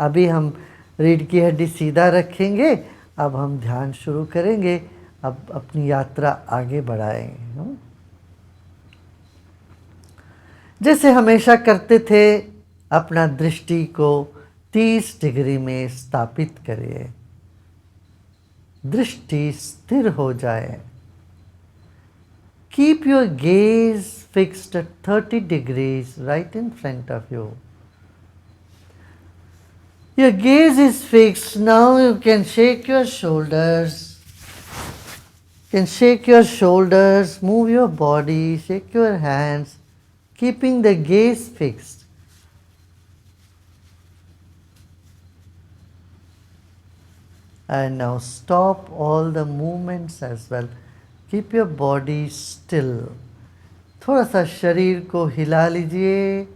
अभी हम रीढ़ की हड्डी सीधा रखेंगे। अब हम ध्यान शुरू करेंगे। अब अपनी यात्रा आगे बढ़ाएंगे। जैसे हमेशा करते थे, अपना दृष्टि को 30 डिग्री में स्थापित करिए। दृष्टि स्थिर हो जाए। Keep your gaze fixed at 30 degrees right in front of you. Your gaze is fixed. Now you can shake your shoulders. You can shake your shoulders, move your body, shake your hands, keeping the gaze fixed. And now stop all the movements as well. Keep your body still. थोड़ा सा शरीर को हिला लीजिए।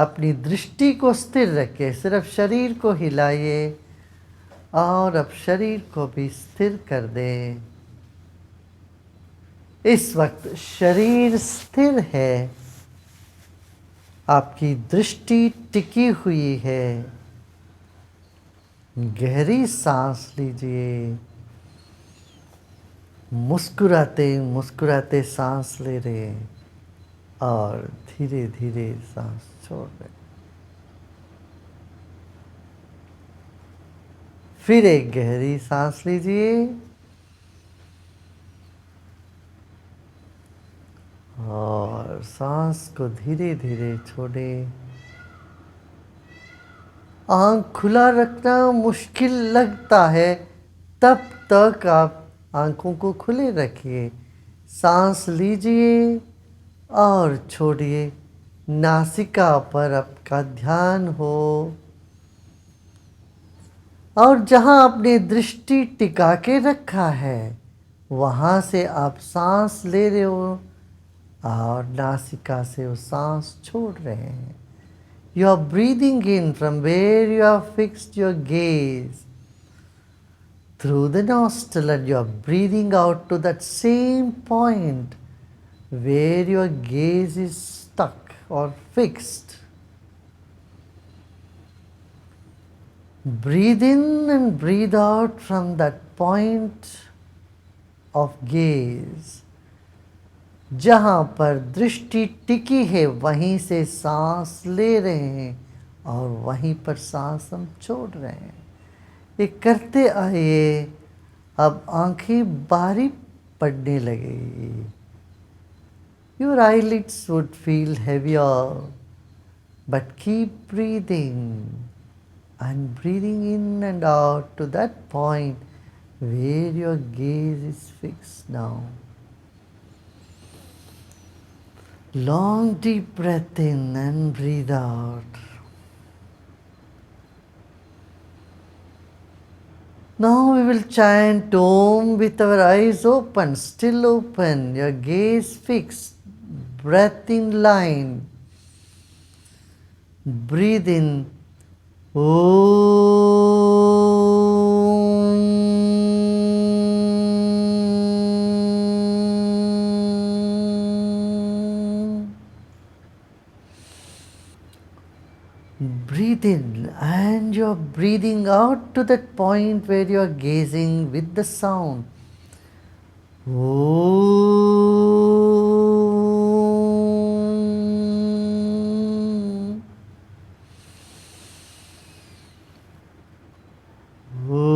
अपनी दृष्टि को स्थिर रखिए। सिर्फ शरीर को हिलाइए और अब शरीर को भी स्थिर कर दें। इस वक्त शरीर स्थिर है। आपकी दृष्टि टिकी हुई है। गहरी सांस लीजिए। मुस्कुराते मुस्कुराते सांस ले रहे हैं और धीरे धीरे सांस छोड़ रहे हैं। फिर एक गहरी सांस लीजिए और सांस को धीरे धीरे छोड़ें। आँख खुला रखना मुश्किल लगता है, तब तक आप आँखों को खुले रखिए। सांस लीजिए और छोड़िए। नासिका पर आपका ध्यान हो और जहाँ आपने दृष्टि टिका के रखा है वहाँ से आप सांस ले रहे हो और नासिका से वो सांस छोड़ रहे हैं। You are breathing in from where you have fixed your gaze through the nostril, and you are breathing out to that same point where your gaze is stuck or fixed. Breathe in and breathe out from that point of gaze. जहाँ पर दृष्टि टिकी है वहीं से सांस ले रहे हैं और वहीं पर सांस हम छोड़ रहे हैं। ये करते आइए। अब आंखें बारी पड़ने लगेगी। Your eyelids would feel heavier, but keep breathing and breathing in and out to that point where your gaze is fixed now. Long deep breath in and breathe out. Now we will chant Om with our eyes open, still open, your gaze fixed, breath in line. Breathe in Om. Breathe in and you're breathing out to that point where you're gazing with the sound. Om. Om.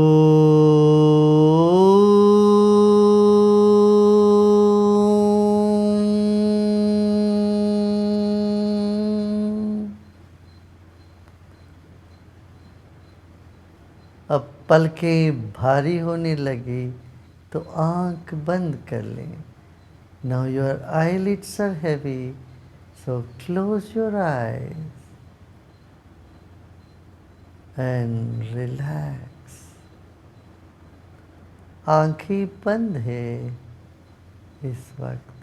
अब पलकें भारी होने लगी तो आंख बंद कर लें। Now your eyelids are heavy, so close your eyes and relax. आंखें बंद है इस वक्त।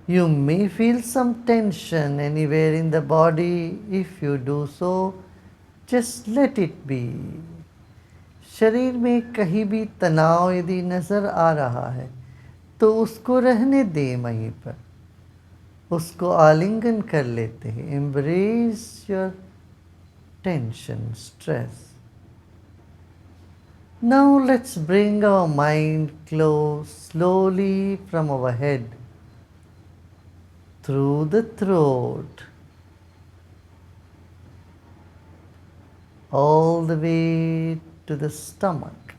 You may feel some tension anywhere in the body. If you do so, just let it be. शरीर में कहीं भी तनाव यदि नज़र आ रहा है तो उसको रहने दें, वहीं पर उसको आलिंगन कर लेते हैं. Embrace your tension, stress. Now let's bring our mind close slowly from our head through the throat all the way to the stomach.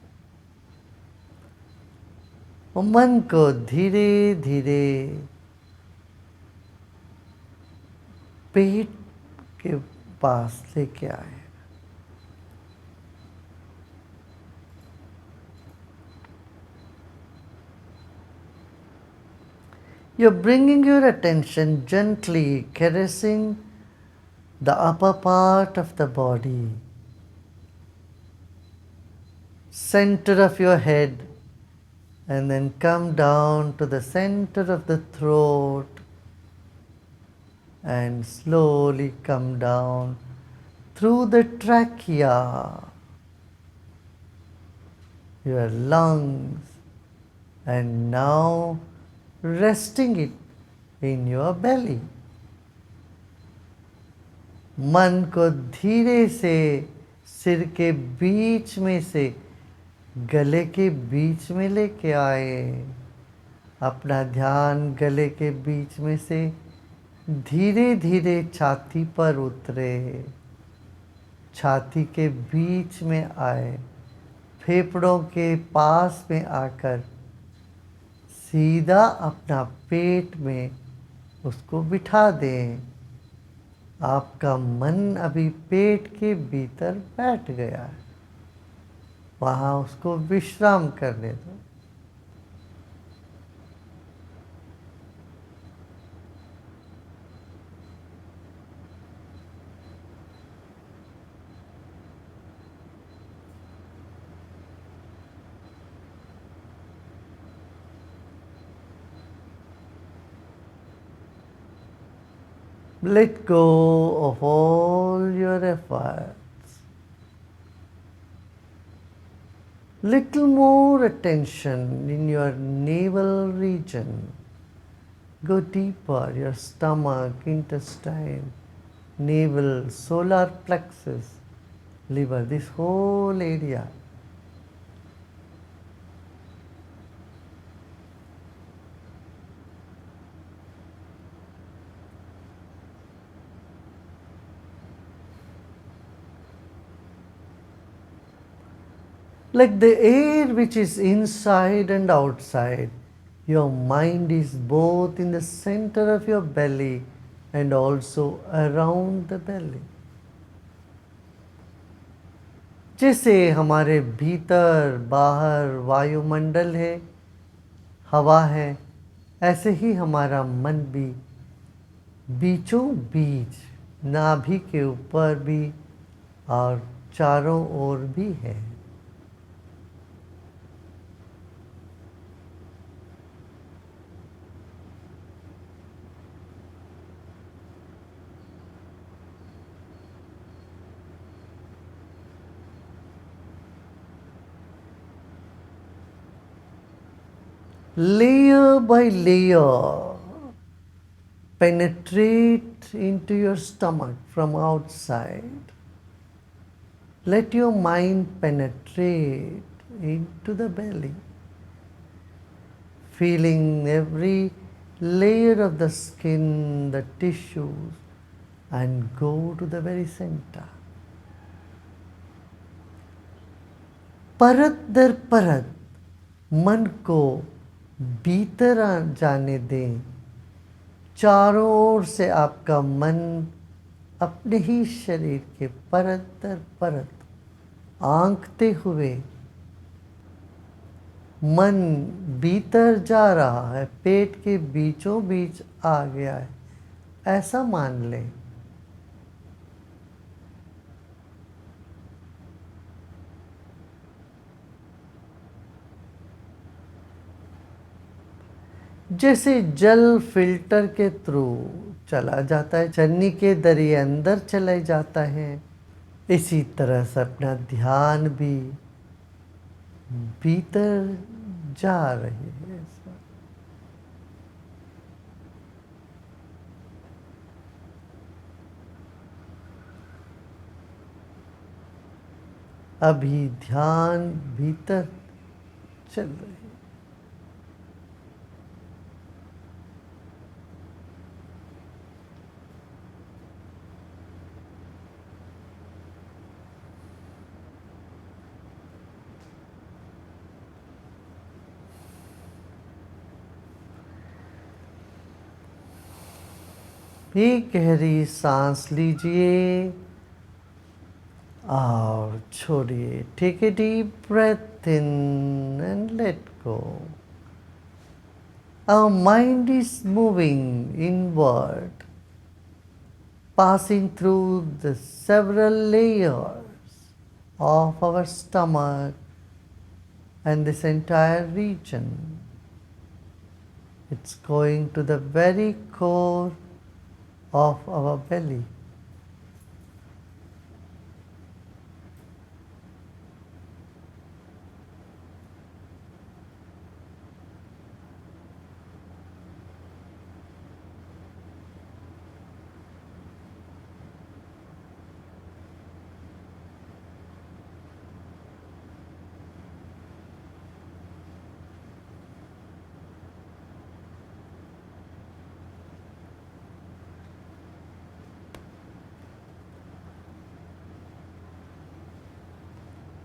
और मन को धीरे धीरे पेट के पास लेके आए. You're bringing your attention gently, caressing the upper part of the body, center of your head, and then come down to the center of the throat and slowly come down through the trachea, your lungs, and now resting it in your belly. मन को धीरे से सिर के बीच में से गले के बीच में लेके आए. अपना ध्यान गले के बीच में से धीरे धीरे छाती पर उतरे, छाती के बीच में आए, फेफड़ों के पास में आकर सीधा अपना पेट में उसको बिठा दें. आपका मन अभी पेट के भीतर बैठ गया है, वहाँ उसको विश्राम करने दो. Let go of all your efforts. Little more attention in your navel region. Go deeper, your stomach, intestine, navel, solar plexus, liver, this whole area. Like the air which is inside and outside, your mind is both in the center of your belly and also around the belly. जैसे हमारे भीतर बाहर वायुमंडल है, हवा है, ऐसे ही हमारा मन भी बीचों बीच नाभि के ऊपर भी और चारों ओर भी है. Layer by layer, penetrate into your stomach from outside. Let your mind penetrate into the belly, feeling every layer of the skin, the tissues, and go to the very center. परत दर परत मन को भीतर जाने दें. चारों ओर से आपका मन अपने ही शरीर के परत दर परत आंकते हुए मन भीतर जा रहा है, पेट के बीचों बीच आ गया है, ऐसा मान लें. जैसे जल फिल्टर के थ्रू चला जाता है, चन्नी के दरिए अंदर चले जाता है, इसी तरह से अपना ध्यान भी भीतर जा रही है। अभी ध्यान भीतर चल रही है। एक गहरी सांस लीजिए और छोड़िए। Take a deep breath in and let go. Our mind is moving inward, passing through the several layers of our stomach and this entire region. It's going to the very core of our belly.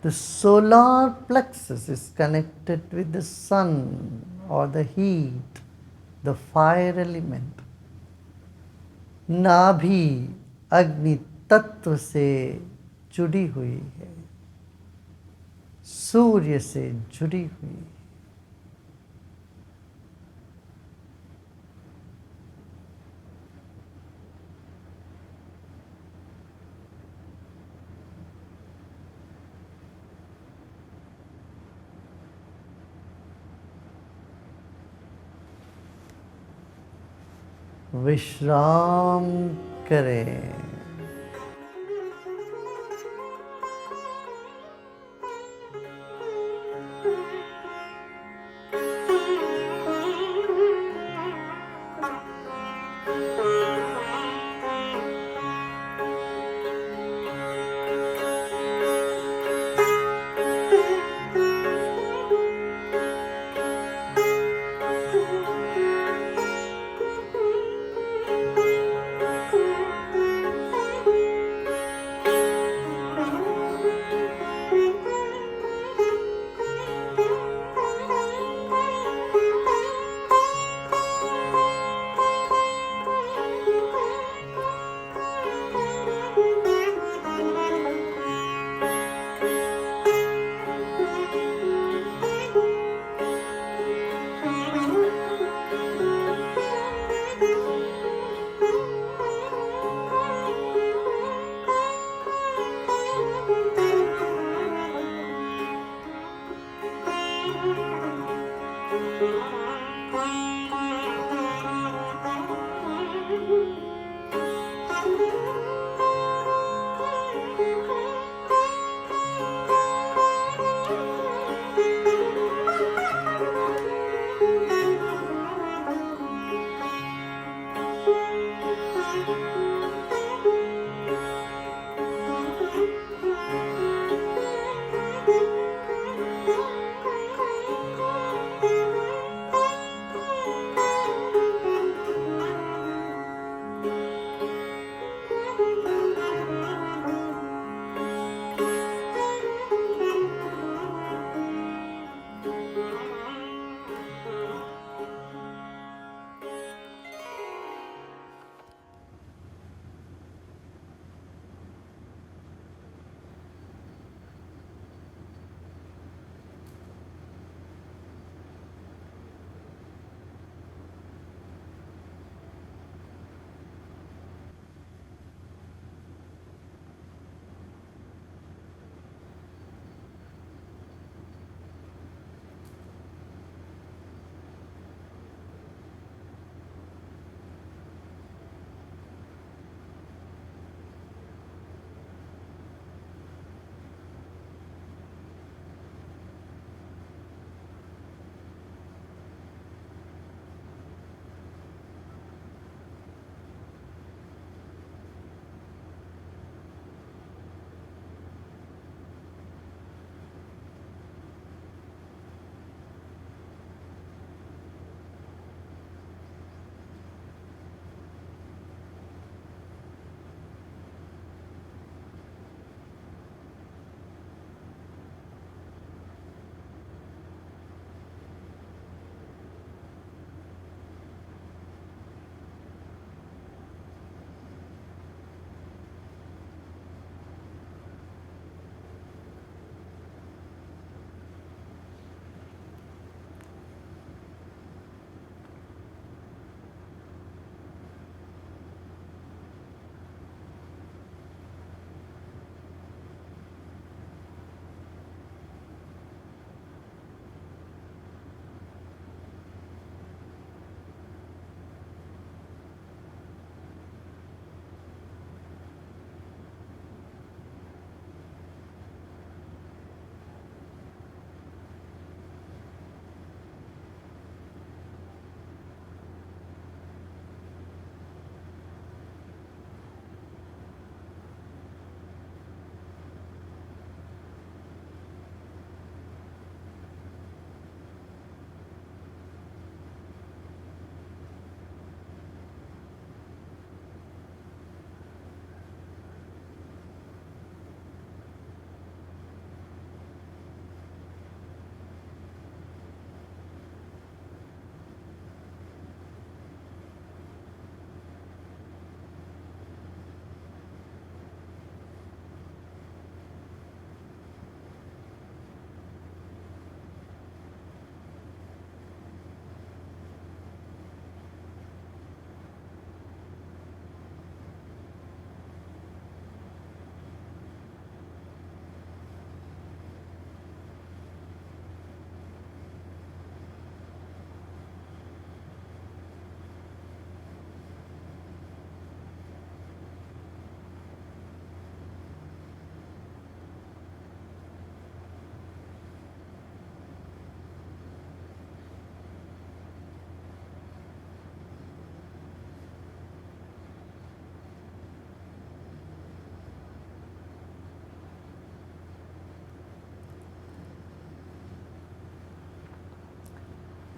The solar plexus is connected with the sun or the heat, the fire element. नाभि अग्नि तत्व से जुड़ी हुई है, सूर्य से जुड़ी हुई है। विश्राम करें।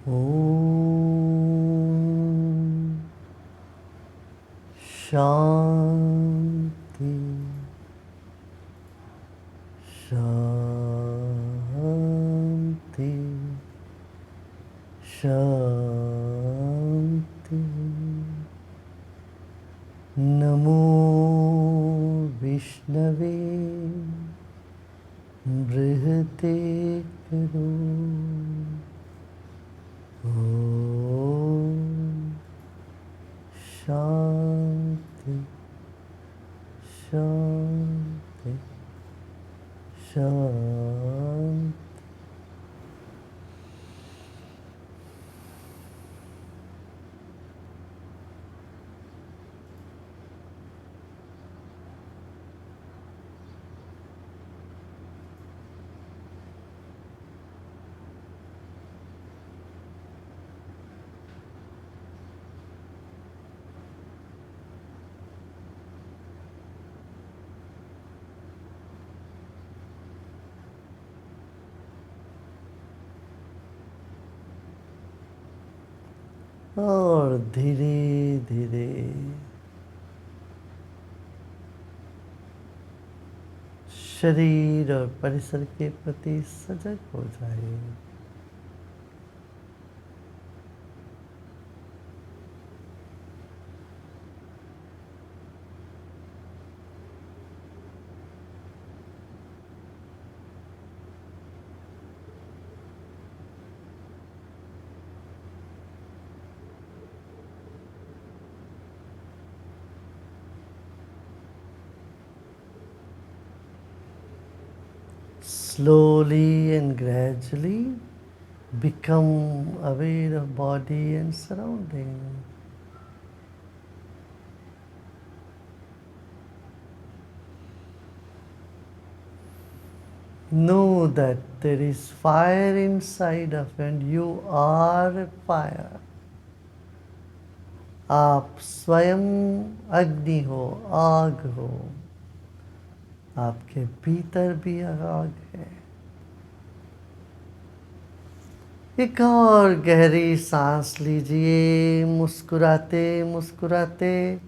ओम शांति शांति शांति। नमो विष्णवे बृहते करो। ओम शांति शांति शांति। और धीरे धीरे शरीर और परिसर के प्रति सजग हो जाए। Slowly and gradually become aware of body and surrounding. Know that there is fire inside of you and you are a fire. आप स्वयं अग्नि हो, आग हो। आपके भीतर भी आग है। एक और गहरी सांस लीजिए मुस्कुराते मुस्कुराते,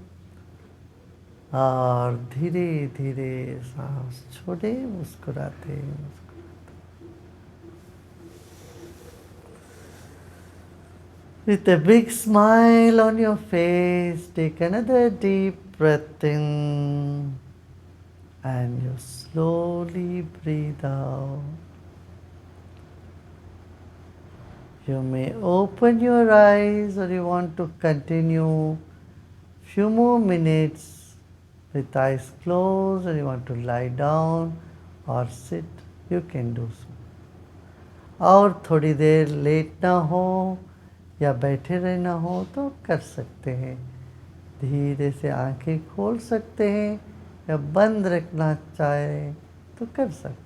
और धीरे धीरे सांस छोड़े मुस्कुराते मुस्कुराते। With a big smile on your face, take another deep breath in and you slowly breathe out. You may open your eyes or you want to continue few more minutes with eyes closed, or you want to lie down or sit, you can do so. और थोड़ी देर लेटना हो या बैठे रहना हो तो कर सकते हैं। धीरे से आंखें खोल सकते हैं या बंद रखना चाहें तो कर सकते हैं।